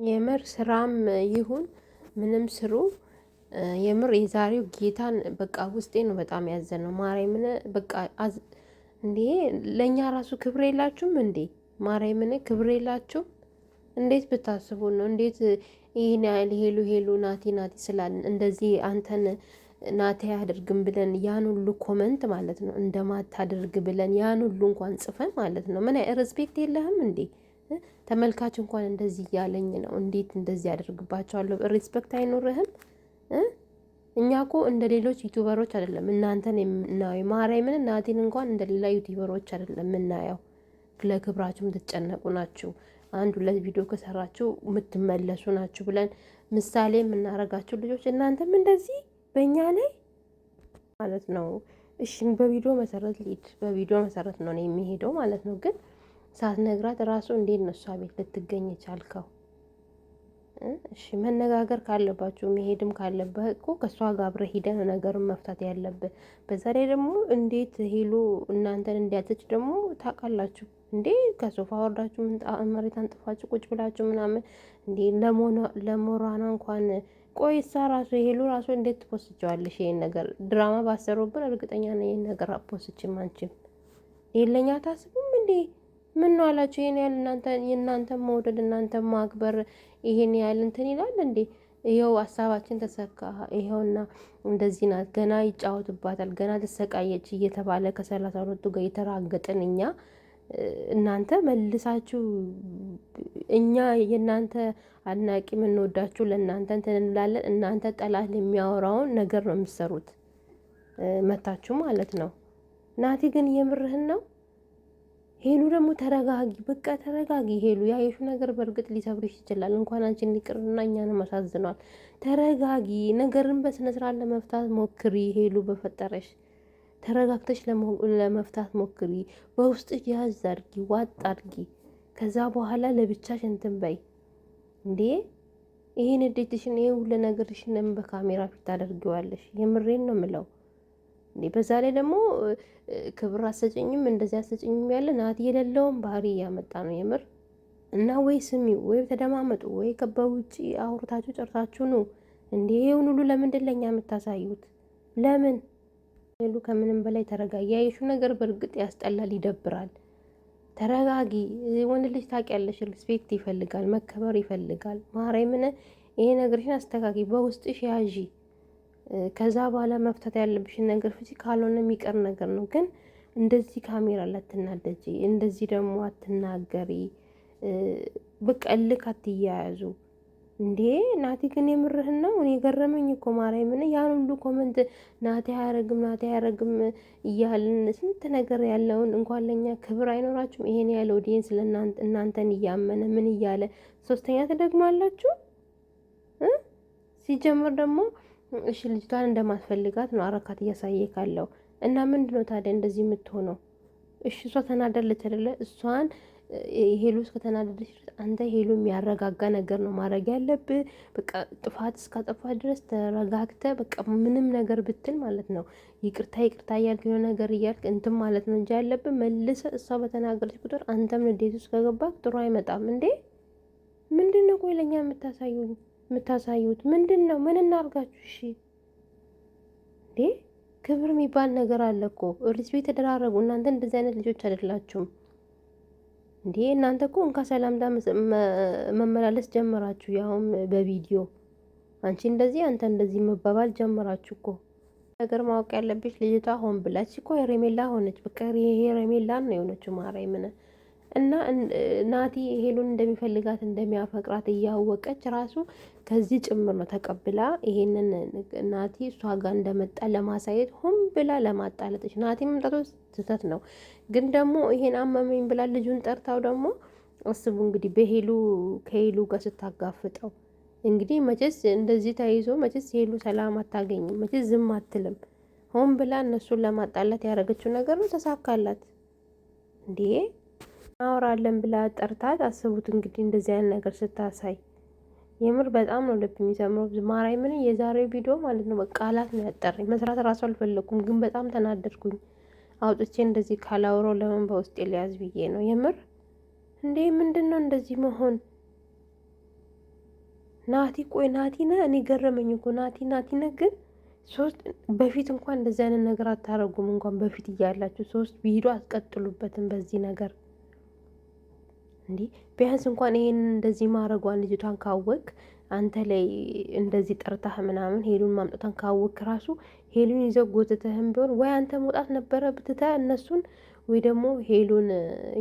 የምር ስራም ይሁን ምንም ስሩ የምር የዛሬው ጌታን በቃ ውስጤ ነው በጣም ያዘነው። ማርያምን በቃ እንዴ ለእኛ ራሱ ክብር የላችሁም እንዴ? ማርያምን ክብር የላችሁም? እንዴት ብታስቡ ነው? እንዴት ይህን ያህል ሄሉ ሄሉ ናቲ ናቲ ስላልን እንደዚህ አንተን ናቲ አያደርግም ብለን ያን ሁሉ ኮመንት ማለት ነው እንደማታደርግ ብለን ያን ሁሉ እንኳን ጽፈን ማለት ነው። ምን ሬስፔክት የለህም እንዴ? ተመልካች እንኳን እንደዚህ እያለኝ ነው። እንዴት እንደዚህ ያደርግባቸዋለሁ? ሪስፔክት አይኖርህም? እኛ እኮ እንደ ሌሎች ዩቲዩበሮች አይደለም እናንተን የምናየው። ማርያምን ናቲን እንኳን እንደ ሌላ ዩቲዩበሮች አይደለም የምናየው። ለክብራችሁ የምትጨነቁ ናችሁ። አንድ ሁለት ቪዲዮ ከሰራችሁ የምትመለሱ ናችሁ ብለን ምሳሌ የምናረጋችሁ ልጆች እናንተም እንደዚህ በእኛ ላይ ማለት ነው። እሺ በቪዲዮ መሰረት ሊድ በቪዲዮ መሰረት ነው የሚሄደው ማለት ነው። ግን ሳትነግራት ራሱ እንዴት ነው እሷ ቤት ልትገኝ የቻልከው? እሺ መነጋገር ካለባችሁ መሄድም ካለብህ እኮ ከእሷ ጋር አብረህ ሂደህ ነገሩን መፍታት ያለብህ። በዛ ላይ ደግሞ እንዴት ሄሉ እናንተን እንዲያተች ደግሞ ታውቃላችሁ እንዴ? ከሶፋ ወርዳችሁ መሬት አንጥፋችሁ ቁጭ ብላችሁ ምናምን እንዴ ለሞራና እንኳን ቆይ እሷ ራሱ ሄሉ ራሱ እንዴት ትፖስቸዋለሽ? ይሄን ነገር ድራማ ባሰሩብን እርግጠኛ ነኝ ይሄን ነገር አፖስችም አንቺም የለኛ ታስቡም እንዴ? ምን ነው አላችሁ? ይሄን ያህል የእናንተ መውደድ እናንተ ማክበር ይሄን ያህል እንትን ይላል እንዴ? ይኸው ሀሳባችን ተሰካ። ይኸውና እንደዚህ ናት፣ ገና ይጫወትባታል፣ ገና ተሰቃየች እየተባለ ከ32ቱ ጋር የተራገጥን እኛ እናንተ መልሳችሁ እኛ የእናንተ አድናቂ የምንወዳችሁ ለእናንተ እንትን እንላለን። እናንተ ጠላት የሚያወራውን ነገር ነው የምትሰሩት መታችሁ ማለት ነው። ናቲ ግን የምርህን ነው? ሄሉ ደግሞ ተረጋጊ፣ በቃ ተረጋጊ ሄሉ። ያየሹ ነገር በእርግጥ ሊሰብርሽ ይችላል። እንኳን አንቺን ይቅርና እኛንም አሳዝኗል። ተረጋጊ፣ ነገርን በስነ ስርዓት ለመፍታት ሞክሪ ሄሉ። በፈጠረሽ ተረጋግተሽ ለመፍታት ሞክሪ። በውስጥሽ ያዝ አድርጊ፣ ዋጥ አድርጊ። ከዛ በኋላ ለብቻሽ እንትን በይ እንዴ። ይሄን እንዴትሽን ይሄ ሁሉ ነገርሽን ለምን በካሜራ ፊት ታደርጊዋለሽ? የምሬን ነው ምለው። በዛ ላይ ደግሞ ክብር አሰጭኝም እንደዚህ አሰጭኝም ያለ ናቲ የሌለውን ባህሪ እያመጣ ነው የምር። እና ወይ ስሚው ወይ ተደማመጡ ወይ ከበውጪ አውርታችሁ ጨርሳችሁ ነው እንዴ? ይሄን ሁሉ ለምንድን ለኛ የምታሳዩት? ለምን ሄሉ ከምንም በላይ ተረጋጊ። ያየሹ ነገር በእርግጥ ያስጠላል፣ ይደብራል። ተረጋጊ። ወንድ ልጅ ታውቂያለሽ፣ ሪስፔክት ይፈልጋል፣ መከበር ይፈልጋል። ማርያምን ይሄ ነገርሽን አስተካኪ፣ በውስጥሽ ያዢ። ከዛ በኋላ መፍታት ያለብሽን ነገር ፍቺ። ካልሆነ የሚቀር ነገር ነው። ግን እንደዚህ ካሜራ ላትናደጂ፣ እንደዚህ ደግሞ አትናገሪ። በቃ እልክ አትያያዙ እንዴ። ናቲ ግን የምርህን ነው? እኔ ገረመኝ እኮ ማርያምን። ያን ሁሉ ኮመንት ናቲ አያረግም እያልን ስንት ነገር ያለውን እንኳን ለኛ ክብር አይኖራችሁም? ይሄን ያለ ኦዲየንስ እናንተን እያመነ ምን እያለ ሶስተኛ ትደግማላችሁ። ሲጀምር ደግሞ እሺ ልጅቷን እንደማትፈልጋት ነው አረካት እያሳየ ካለው እና ምንድነው ታዲያ እንደዚህ የምትሆነው? እሺ እሷ ተናደለች አይደለ? እሷን ሄሉ እስከተናደደች አንተ ሄሉ የሚያረጋጋ ነገር ነው ማድረግ ያለብህ። በቃ ጥፋት እስካጠፋ ድረስ ተረጋግተ በቃ ምንም ነገር ብትል ማለት ነው ይቅርታ እያልክ የሆነ ነገር እያልክ እንትን ማለት ነው እንጂ ያለብህ መልሰ እሷ በተናገረች ቁጥር አንተም ንዴት ውስጥ ከገባክ ጥሩ አይመጣም እንዴ። ምንድን ነው ቆይ ለኛ የምታሳዩት ምንድን ነው? ምን እናርጋችሁ? እሺ እንዴ ክብር የሚባል ነገር አለ እኮ። ሪስፔክት ተደራረጉ። እናንተ እንደዚህ አይነት ልጆች አይደላችሁም እንዴ። እናንተ እኮ እንካ ሰላምታ መመላለስ ጀመራችሁ፣ ያውም በቪዲዮ አንቺ እንደዚህ አንተ እንደዚህ መባባል ጀመራችሁ እኮ። ነገር ማወቅ ያለብሽ ልጅቷ ሆን ብላች እኮ ሄርሜላ ሆነች። በቃ ሄርሜላን ነው የሆነችው ማርያምን። እና ናቲ ሄሉን እንደሚፈልጋት እንደሚያፈቅራት እያወቀች ራሱ ከዚህ ጭምር ነው ተቀብላ ይሄንን ናቲ እሷ ጋር እንደመጣ ለማሳየት ሆን ብላ ለማጣለጥች። ናቲ መምጣቱ ስህተት ነው፣ ግን ደግሞ ይሄን አመመኝ ብላ ልጁን ጠርታው ደግሞ አስቡ እንግዲህ ከሄሉ ጋር ስታጋፍጠው እንግዲህ መቼስ እንደዚህ ተይዞ መቼስ ሄሉ ሰላም አታገኝም፣ መቼስ ዝም አትልም። ሆን ብላ እነሱን ለማጣላት ያደረገችው ነገር ነው፣ ተሳካላት እንዴ። እናወራለን ብላ ጠርታት አስቡት እንግዲህ እንደዚህ አይነት ነገር ስታሳይ የምር በጣም ነው ልብ የሚሰምረው። ማርያምን የዛሬው ቪዲዮ ማለት ነው በቃ ቃላት ነው ያጠረኝ። መስራት እራሱ አልፈለኩም፣ ግን በጣም ተናደድኩኝ። አውጥቼ እንደዚህ ካላውረው ለምን በውስጤ ሊያዝ ብዬ ነው የምር። እንዴ ምንድን ነው እንደዚህ መሆን? ናቲ ቆይ ናቲ ነህ? እኔ ገረመኝ እኮ ናቲ ነህ ግን ሶስት በፊት እንኳን እንደዚህ አይነት ነገር አታረጉም። እንኳን በፊት እያላችሁ ሶስት ቪዲዮ አትቀጥሉበትም በዚህ ነገር እንዲህ ቢያንስ እንኳን ይሄን እንደዚህ ማድረጓን ልጅቷን ካወቅ አንተ ላይ እንደዚህ ጠርታህ ምናምን ሄሉን ማምጣቷን ካወቅ ራሱ ሄሉን ይዘው ጎትተህም ቢሆን ወይ አንተ መውጣት ነበረ ብትተህ እነሱን ወይ ደግሞ ሄሉን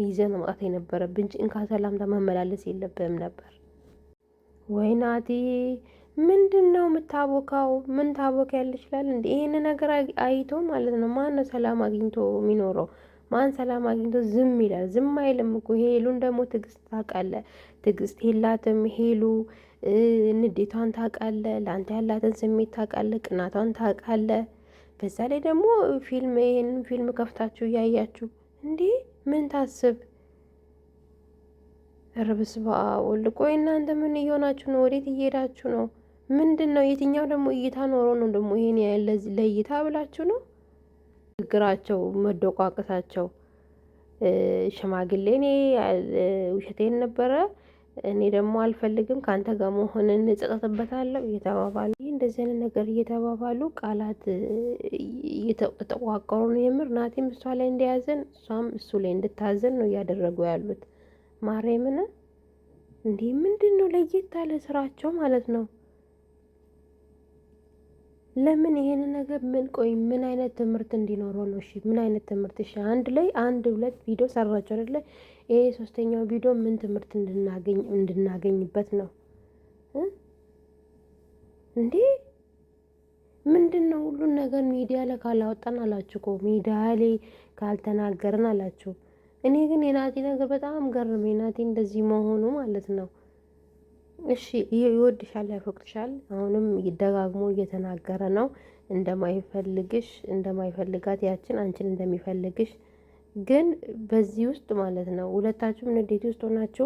ይዘህ ነው መውጣት የነበረብህ እንጂ እንካ ሰላምታ መመላለስ የለብህም ነበር። ወይ ናቲ ምንድን ነው የምታቦካው? ምን ታቦካ ያለ ይችላል እንዴ? ይሄን ነገር አይቶ ማለት ነው ማን ነው ሰላም አግኝቶ የሚኖረው? ማን ሰላም አግኝቶ ዝም ይላል? ዝም አይልም እኮ። ሄሉን ደግሞ ትዕግስት ታውቃለህ፣ ትዕግስት የላትም ሄሉ። ንዴቷን ታውቃለህ፣ ለአንተ ያላትን ስሜት ታውቃለህ፣ ቅናቷን ታውቃለህ። በዛ ላይ ደግሞ ይህንን ፊልም ከፍታችሁ እያያችሁ እንዴ ምን ታስብ? ኧረ በስመ አብ ወልድ። ቆይ እናንተ ምን እየሆናችሁ ነው? ወዴት እየሄዳችሁ ነው? ምንድን ነው? የትኛው ደግሞ እይታ ኖሮ ነው ደግሞ ይሄን ያለ ለእይታ ብላችሁ ነው? ችግራቸው መደቋቀሳቸው ሽማግሌ እኔ ውሸቴን ነበረ እኔ ደግሞ አልፈልግም ከአንተ ጋር መሆንን እጸጸትበታለሁ እየተባባሉ እንደዚህ አይነት ነገር እየተባባሉ ቃላት እየተቋቀሩ ነው። የምር ናቲም እሷ ላይ እንዲያዘን እሷም እሱ ላይ እንድታዘን ነው እያደረጉ ያሉት። ማርያምን እንዲህ ምንድን ነው ለየት ያለ ስራቸው ማለት ነው። ለምን ይሄንን ነገር ምን ቆይ ምን አይነት ትምህርት እንዲኖረው ነው? እሺ ምን አይነት ትምህርት? እሺ አንድ ላይ አንድ ሁለት ቪዲዮ ሰራችሁ አይደለ? ይሄ ሶስተኛው ቪዲዮ ምን ትምህርት እንድናገኝበት ነው እንዴ? ምንድን ነው ሁሉን ነገር ሚዲያ ላይ ካላወጣን አላችሁ እኮ ሚዲያ ላይ ካልተናገርን አላችሁ። እኔ ግን የናቲ ነገር በጣም ገርመኝ። ናቲ እንደዚህ መሆኑ ማለት ነው። እሺ ይወድሻል፣ ያፈቅርሻል። አሁንም ደጋግሞ እየተናገረ ነው እንደማይፈልግሽ፣ እንደማይፈልጋት ያችን አንቺን እንደሚፈልግሽ። ግን በዚህ ውስጥ ማለት ነው ሁለታችሁም ንዴት ውስጥ ሆናችሁ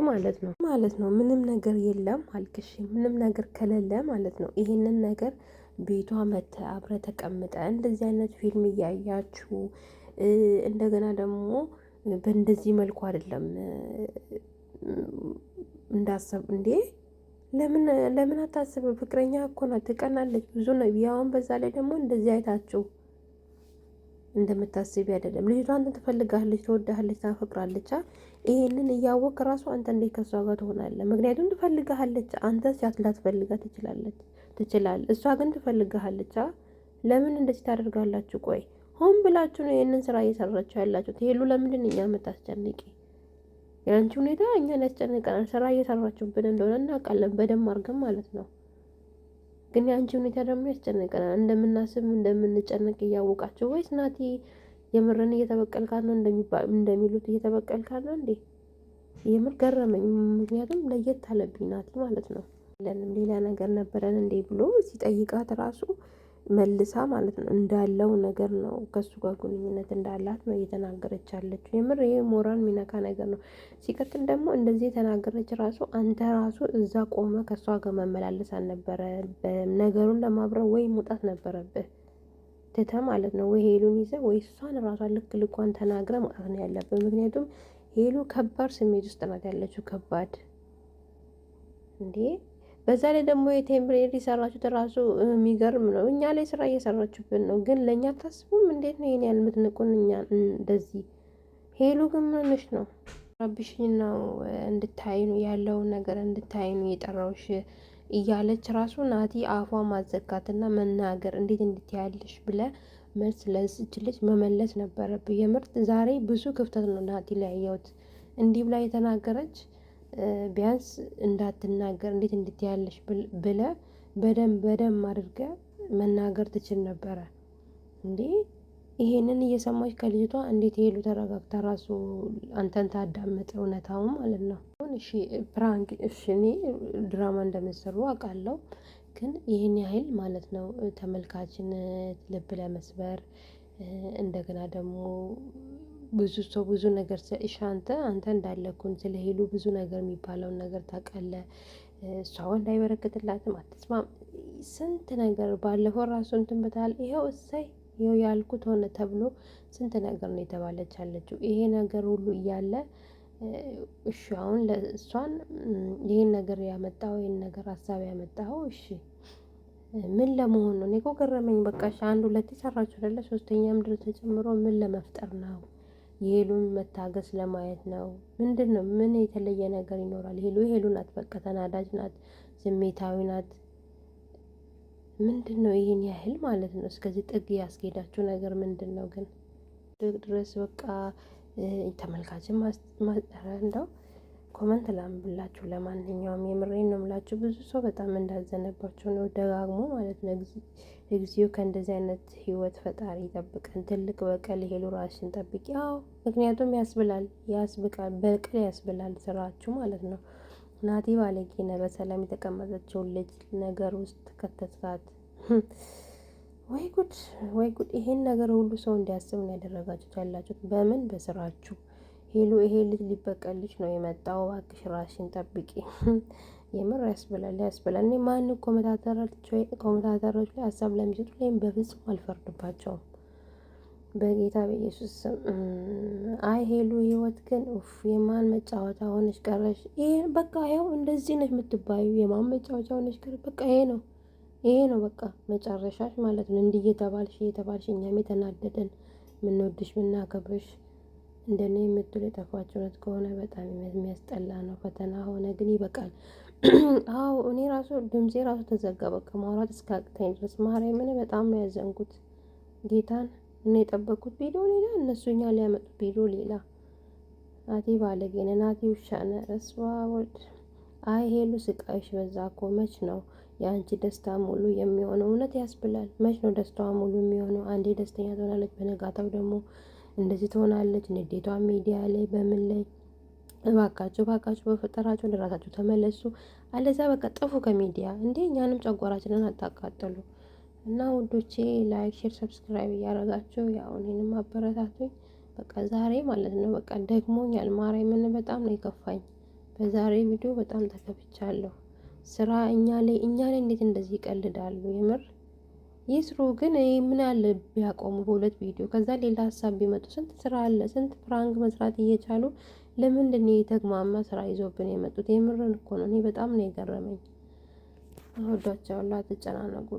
ማለት ነው ምንም ነገር የለም አልክሽ፣ ምንም ነገር ከሌለ ማለት ነው ይሄንን ነገር ቤቷ መተ አብረ ተቀምጠ እንደዚህ አይነት ፊልም እያያችሁ እንደገና ደግሞ በእንደዚህ መልኩ አይደለም እንዳሰብ እንዴ ለምን አታስብም? ፍቅረኛ እኮ ናት፣ ትቀናለች ብዙ ነው ያውን። በዛ ላይ ደግሞ እንደዚህ አይታችሁ እንደምታስቢ አይደለም። ልጅቷ አንተን ትፈልጋለች፣ ትወዳለች፣ ታፈቅራለች። ይሄንን እያወቅ ራሱ አንተ እንዴት ከሷ ጋር ትሆናለህ? ምክንያቱም ትፈልጋለች። አንተ ላትፈልጋ ትችላል፣ እሷ ግን ትፈልጋለች። ለምን እንደዚህ ታደርጋላችሁ? ቆይ ሆን ብላችሁ ነው ይሄንን ስራ እየሰራችሁ ያላችሁት። ሄሉ ለምንድን እኛ የምታስጨንቂ? የአንቺ ሁኔታ እኛን ያስጨንቀናል። ስራ እየሰራችሁብን እንደሆነ እናውቃለን፣ በደንብ አድርገን ማለት ነው። ግን የአንቺ ሁኔታ ደግሞ ያስጨንቀናል። እንደምናስብ እንደምንጨነቅ እያወቃችሁ ወይስ ናቲ የምርን እየተበቀልካት ነው እንደሚሉት እየተበቀልካት ነው እንዴ? የምር ገረመኝ። ምክንያቱም ለየት አለብኝ ናቲ ማለት ነው። ሌላ ነገር ነበረን እንዴ ብሎ ሲጠይቃት ራሱ መልሳ ማለት ነው እንዳለው ነገር ነው ከሱ ጋር ግንኙነት እንዳላት ነው እየተናገረች ያለችው። የምር ይሄ ሞራል ሚነካ ነገር ነው። ሲቀጥል ደግሞ እንደዚህ የተናገረች ራሱ አንተ ራሱ እዛ ቆመ ከሷ ጋር መመላለስ አልነበረ ነገሩን ለማብረር ወይ መውጣት ነበረብህ ትተ ማለት ነው። ወይ ሄሉን ይዘ ወይ እሷን ራሷን ልክ ልኳን ተናግረ መውጣት ነው ያለብህ። ምክንያቱም ሄሉ ከባድ ስሜት ውስጥ ናት ያለችው፣ ከባድ እንዴ። በዛ ላይ ደግሞ የቴምብሬሪ የሰራችሁት ራሱ የሚገርም ነው። እኛ ላይ ስራ እየሰራችሁብን ነው፣ ግን ለእኛ ታስቡም። እንዴት ነው ይሄን ያህል የምትንቁን እኛ እንደዚህ? ሄሉ ግን ምንሽ ነው? ረብሽኝ ነው እንድታይ ነው ያለውን ነገር እንድታይ ነው የጠራውሽ እያለች ራሱ ናቲ አፏ ማዘጋትና መናገር እንዴት እንድትያለሽ ብለ መልስ ለዚች ልጅ መመለስ ነበረብህ። የምርጥ ዛሬ ብዙ ክፍተት ነው ናቲ ላይ ያየሁት። እንዲህ ብላ የተናገረች ቢያንስ እንዳትናገር እንዴት እንድትያለሽ ብለ በደንብ አድርገ መናገር ትችል ነበረ እንዴ። ይሄንን እየሰማች ከልጅቷ እንዴት ሄሉ ተረጋግታ ራሱ አንተን ታዳምጥ እውነታውን ማለት ነው። እሺ ፕራንክ፣ እሺ እኔ ድራማ እንደምትሰሩ አውቃለሁ፣ ግን ይህን ያህል ማለት ነው ተመልካችን ልብ ለመስበር እንደገና ደግሞ ብዙ ሰው ብዙ ነገር እሺ አንተ እንዳለኩን ስለ ሄሉ ብዙ ነገር የሚባለውን ነገር ታውቃለህ። እሷ ወንድ አይበረክትላትም፣ አትስማም፣ ስንት ነገር ባለፈው ራሱ እንትን ብታል። ይኸው እሰይ ይኸው ያልኩት ሆነ ተብሎ ስንት ነገር ነው የተባለች አለችው። ይሄ ነገር ሁሉ እያለ እሺ አሁን ለእሷን ይሄን ነገር ያመጣው ይሄን ነገር ሀሳብ ያመጣው እሺ ምን ለመሆን ነው? እኔ እኮ ገረመኝ። በቃ እሺ አንድ ሁለት ሰራችሁ አይደለ? ሶስተኛ ምድር ተጨምሮ ምን ለመፍጠር ነው? የሄሉን መታገስ ለማየት ነው? ምንድነው? ምን የተለየ ነገር ይኖራል? ሄሉ ናት፣ በቃ ተናዳጅ ናት፣ ስሜታዊ ናት። ምንድነው ይሄን ያህል ማለት ነው? እስከዚህ ጥግ ያስኬዳችሁ ነገር ምንድነው ግን? ድረስ በቃ ተመልካችን ማስጠራ እንደው ኮመንት ላምብላችሁ። ለማንኛውም የምሬን ነው የምላችሁ። ብዙ ሰው በጣም እንዳዘነባቸው ነው ደጋግሞ ማለት ነው። እግዚኦ ከእንደዚህ አይነት ህይወት ፈጣሪ ይጠብቀን። ትልቅ በቀል ሄሉ ራስሽን ጠብቂ። ያው ምክንያቱም ያስብቃል፣ በቀል ያስብላል ስራችሁ ማለት ነው። ናቲ ባለጌ ነው። በሰላም የተቀመጠችውን ልጅ ነገር ውስጥ ከተትካት። ወይ ጉድ ወይ ጉድ! ይሄን ነገር ሁሉ ሰው እንዲያስብ ነው ያደረጋችሁት ያላችሁት። በምን በስራችሁ። ሄሉ ይሄ ልጅ ሊበቀልሽ ነው የመጣው። እባክሽ ራስሽን ጠብቂ። የምር ያስብላል። እኔ ማን ኮመንታተሮች ላይ ሀሳብ ለሚሰጡ ላይም በፍጹም አልፈርድባቸውም በጌታ በኢየሱስ ስም። አይ ሄሉ ህይወት ግን ኡፍ የማን መጫወቻ ሆነሽ ቀረሽ። ይሄ በቃ ያው እንደዚህ ነሽ የምትባዩ የማን መጫወቻ ሆነሽ ቀረሽ። በቃ ይሄ ነው በቃ መጨረሻሽ ማለት ነው። እንዲህ እየተባልሽ እኛም የተናደደን ምንወድሽ ምናከብርሽ እንደኔ የምትሉ የጠፋችሁነት ከሆነ በጣም የሚያስጠላ ነው። ፈተና ሆነ ግን ይበቃል። አዎ እኔ ራሱ ድምፄ ራሱ ተዘጋ። በቃ ማውራት እስካቅተኝ ድረስ ማርያምን በጣም ነው ያዘንኩት። ጌታን እኔ የጠበቅኩት ቪዲዮ ሌላ፣ እነሱ እኛ ሊያመጡት ቪዲዮ ሌላ። ናቲ ባለጌነ፣ ናቲ ውሻነ። እስዋ ወልድ። አይ ሄሉ ስቃይሽ በዛ እኮ። መች ነው የአንቺ ደስታ ሙሉ የሚሆነው? እውነት ያስብላል። መች ነው ደስታዋ ሙሉ የሚሆነው? አንዴ ደስተኛ ትሆናለች፣ በነጋታው ደግሞ እንደዚህ ትሆናለች። ንዴቷ ሚዲያ ላይ በምን ላይ? እባካችሁ በፈጠራችሁ ለራሳችሁ ተመለሱ። አለዛ በቃ ጥፉ ከሚዲያ እንዴ! እኛንም ጨጓራችንን አታቃጥሉ። እና ውዶቼ ላይክ፣ ሼር፣ ሰብስክራይብ እያደረጋችሁ ያው እኔንም አበረታቱኝ። በቃ ዛሬ ማለት ነው በቃ ደግሞኛል። ማርያምን በጣም ነው የከፋኝ። በዛሬ ቪዲዮ በጣም ተከፍቻለሁ። ስራ እኛ ላይ እንዴት እንደዚህ ይቀልዳሉ? የምር ይስሩ። ግን ምን አለ ቢያቆሙ በሁለት ቪዲዮ፣ ከዛ ሌላ ሀሳብ ቢመጡ። ስንት ስራ አለ፣ ስንት ፕራንክ መስራት እየቻሉ ለምንድን ነው የተግማማ ስራ ይዞብን የመጡት? የምርን እኮ ነው። እኔ በጣም ነው የገረመኝ። ወዷቸዋለሁ። አትጨናነቁ።